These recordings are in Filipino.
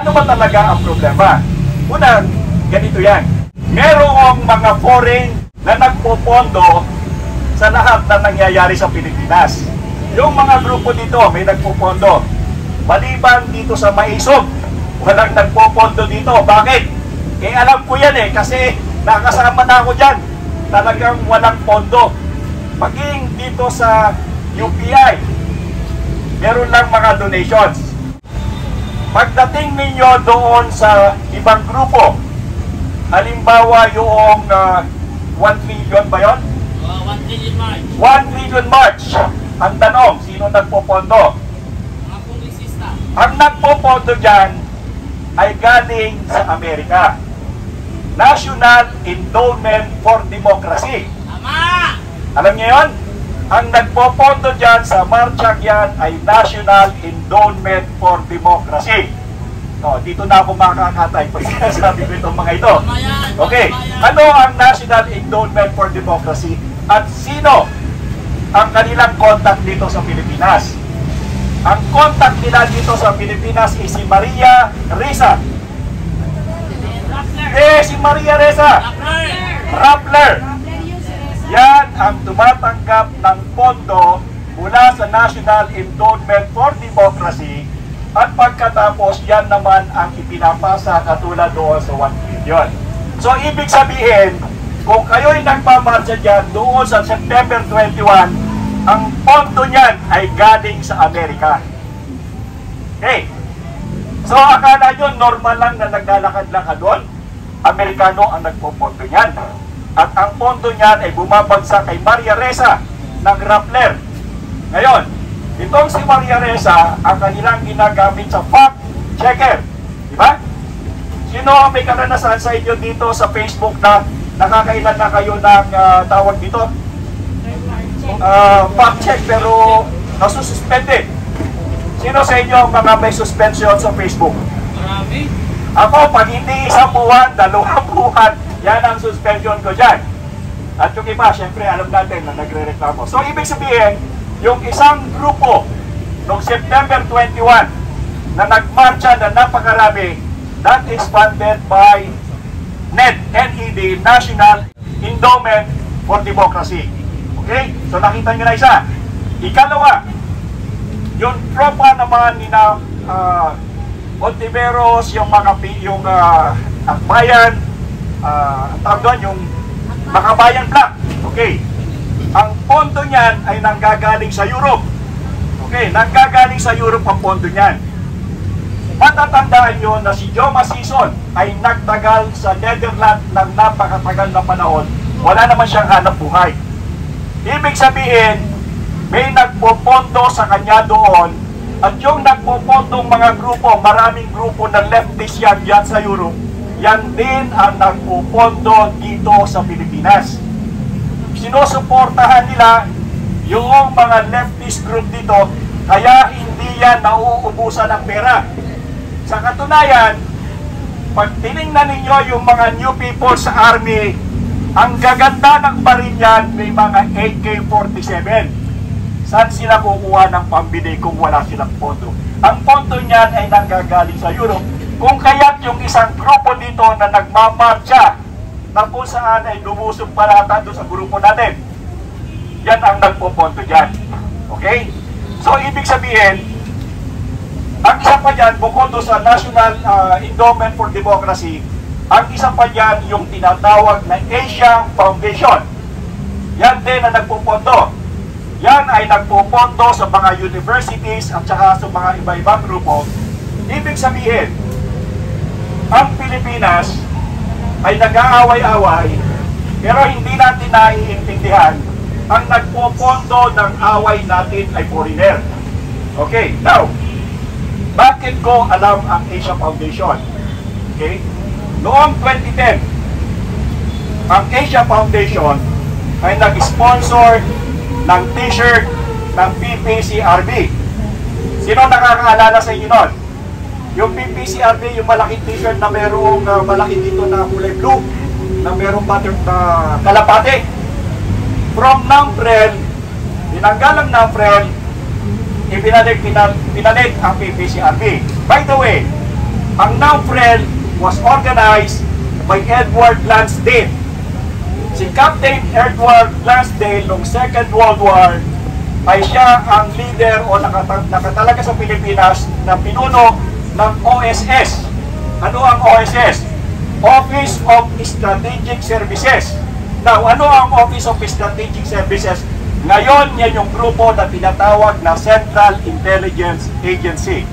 Ano ba talaga ang problema? Una, ganito yan. Merong mga foreign na nagpopondo sa lahat na nangyayari sa Pilipinas. Yung mga grupo dito may nagpopondo. Maliban dito sa Maisog, walang nagpopondo dito. Bakit? Eh alam ko yan kasi nakasama na ako dyan. Talagang walang pondo. Maging dito sa UPI, meron lang mga donations. Pagdating ninyo doon sa ibang grupo, halimbawa yung 1 trillion ba yun? 1 trillion march. 1 trillion march. Ang tanong, sino nagpopondo? Mga kongresista. Ang nagpopondo dyan ay galing sa Amerika. National Endowment for Democracy. Tama! Alam niyo yun? Ang nagpopondo dyan sa marchang yan ay National Endowment for Democracy. No, dito na ako makakatay pag sinasabi ko itong mga ito. Okay, ano ang National Endowment for Democracy at sino ang kanilang contact dito sa Pilipinas? Ang contact nila dito sa Pilipinas is si Maria Ressa. Si Maria Ressa. Rappler. Yan ang tumatanggap ng pondo mula sa National Endowment for Democracy at pagkatapos yan naman ang ipinapasa katulad doon sa 1 trillion. So ibig sabihin, kung kayo'y nagpamarcha dyan doon sa September 21, ang pondo niyan ay galing sa Amerika. Okay. So akala nyo normal lang na naglalakad-lakad doon? Amerikano ang nagpopondo niyan. At ang pondo niyan ay bumabagsak kay Maria Ressa ng Rappler. Ngayon, itong si Maria Ressa ang kanilang ginagamit sa fact checker. Diba? Sino ang may karanasan sa inyo dito sa Facebook na nakakailan na kayo ng tawag dito? Fact check pero nasususpended. Sino sa inyo ang mga may suspension sa Facebook? Marami. Ako, pag hindi 1 buwan, 2 buwan, yan ang suspension ko dyan. At yung iba, syempre, alam natin na nagre-reklamo. So, ibig sabihin, yung isang grupo noong September 21 na nagmarcha na napakarami, that is funded by NED, National Endowment for Democracy. Okay? So, nakita nyo na isa. Ikalawa, yung tropa naman ni na Ontiveros, yung mga Akbayan, tawag doon, yung Makabayan Black. Okay. Ang pondo niyan ay nanggagaling sa Europe. Okay, nanggagaling sa Europe ang pondo niyan. Matatandaan nyo na si Joma Sison ay nagtagal sa Netherlands ng napakatagal na panahon. Wala naman siyang hanap buhay. Ibig sabihin, may nagpopondo sa kanya doon. At yung nagpupondong mga grupo, maraming grupo na leftist yan sa Europe, yan din ang nagpupondo dito sa Pilipinas. Sinusuportahan nila yung mga leftist group dito, kaya hindi yan nauubusan ng pera. Sa katunayan, pag tinignan ninyo yung mga new people sa army, ang gaganda ng baril yan may mga AK-47. Saan sila kukuha ng pambili kung wala silang pondo? Ang pondo niyan ay nanggagaling sa Europe. Kung kaya't yung isang grupo dito na nagmamarcha na kung saan ay lumusog palata doon sa grupo natin, yan ang nagpopondo dyan. Okay? So, ibig sabihin, ang isa pa dyan, bukod doon sa National Endowment for Democracy, ang isa pa dyan yung tinatawag na Asia Foundation. Yan din ang nagpopondo. Yan ay nagpupondo sa mga universities at saka sa mga iba-ibang grupo. Ibig sabihin, ang Pilipinas ay nag-aaway-away pero hindi natin naiintindihan ang nagpupondo ng away natin ay foreigner. Okay, now, bakit ko alam ang Asia Foundation? Okay, noong 2010, ang Asia Foundation ay nag-sponsor ng t-shirt ng PPCRB. Sino nakakaalala sa inyo nun? Yung PPCRB, yung malaking t-shirt na merong malaki dito na kulay blue, na merong kalapate. From Namprel, tinanggal ang Namprel, pinalit ang PPCRB. By the way, Ang NAMFREL was organized by Edward Lansdale. Si Captain Edward Lansdale noong Second World War ay siya ang leader o nakatalaga sa Pilipinas na pinuno ng OSS. Ano ang OSS? Office of Strategic Services. Now, ano ang Office of Strategic Services? Ngayon, yan yung grupo na tinatawag na Central Intelligence Agency.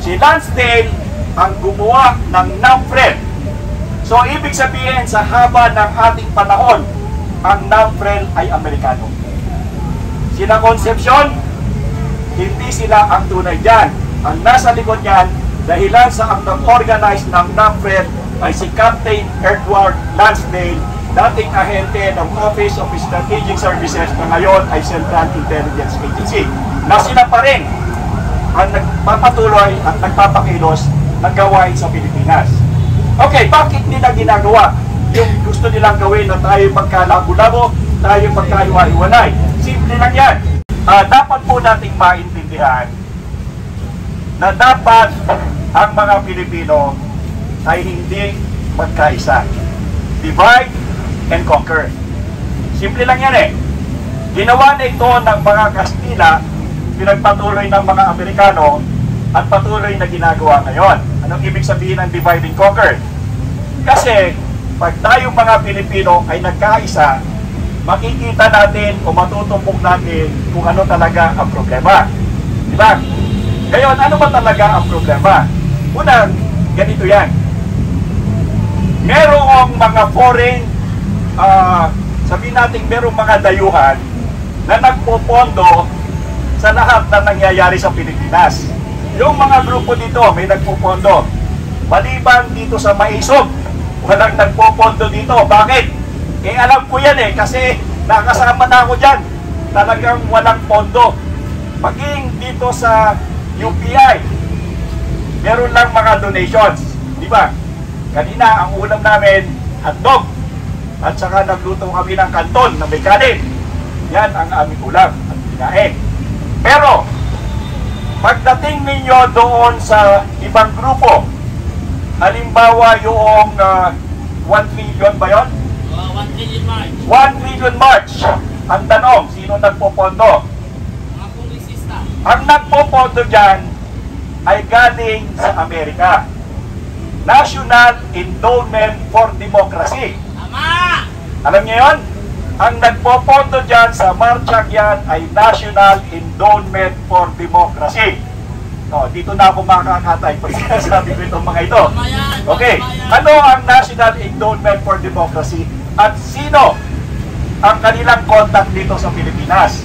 Si Lansdale ang gumawa ng NAMFREL. So, ibig sabihin, sa haba ng ating panahon, ang NAMFREL ay Amerikano. Sina Concepcion, hindi sila ang tunay dyan. Ang nasa likod niyan, dahilan sa ang nag-organize ng NAMFREL ay si Captain Edward Lansdale, dating ahente ng Office of Strategic Services na ngayon ay Central Intelligence Agency, na sila pa rin ang nagpapatuloy at nagpapakilos ng gawain sa Pilipinas. Okay, bakit nila ginagawa yung gusto nilang gawin na tayo magkalabo-labo, tayo magkahiwa-hiwalay? Simple lang yan. Dapat po nating maintindihan na dapat ang mga Pilipino ay hindi magkaisa. Divide and conquer. Simple lang yan eh. Ginawa na ito ng mga Kastila, pinagpatuloy ng mga Amerikano, at patuloy na ginagawa ngayon. Anong ibig sabihin ng divide and conquer? Kasi, pag tayong mga Pilipino ay nagkaisa, makikita natin o matutumpok natin kung ano talaga ang problema. Diba? Ngayon, ano ba talaga ang problema? Unang, ganito yan. Merong mga foreign, sabihin natin merong mga dayuhan na nagpopondo sa lahat na nangyayari sa Pilipinas. Yung mga grupo dito, may nagpopondo. Maliban dito sa Maisog, walang nagpopondo dito. Bakit? Eh alam ko yan eh, kasi nakasama na ako dyan. Talagang walang pondo. Maging dito sa UPI, meron lang mga donations. Di ba? Kanina, ang ulam namin, hotdog. At saka nagluto kami ng kanton na may kanin. Yan ang aming ulam at kinain. Pero, pagdating ninyo doon sa ibang grupo, halimbawa yung 1 million ba yun? 1 trillion march. 1 million march. Ang tanong, sino nagpopondo? Mga kongresista. Ang nagpopondo dyan ay galing sa Amerika. National Endowment for Democracy. Tama! Alam niyo yun? Ang nagpopondo dyan sa marchang yan ay National Endowment for Democracy. No, dito na ako makakatay pag sinasabi ko itong mga ito. Tama yan! Okay, Tama yan. ano ang National Endowment for Democracy at sino ang kanilang contact dito sa Pilipinas?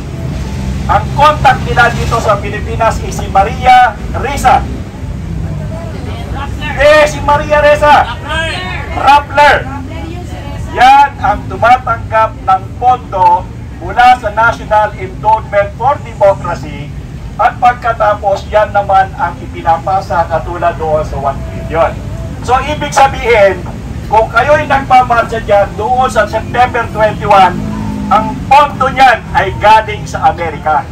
Ang contact nila dito sa Pilipinas ay si Maria Ressa. Si Maria Ressa. Rappler. Yan ang tumatanggap ng pondo mula sa National Endowment for Democracy at pagkatapos yan naman ang ipinapasa katulad doon sa 1 billion. So ibig sabihin, kung kayo'y nagpamarcha dyan doon sa September 21, ang pondo niyan ay galing sa Amerika.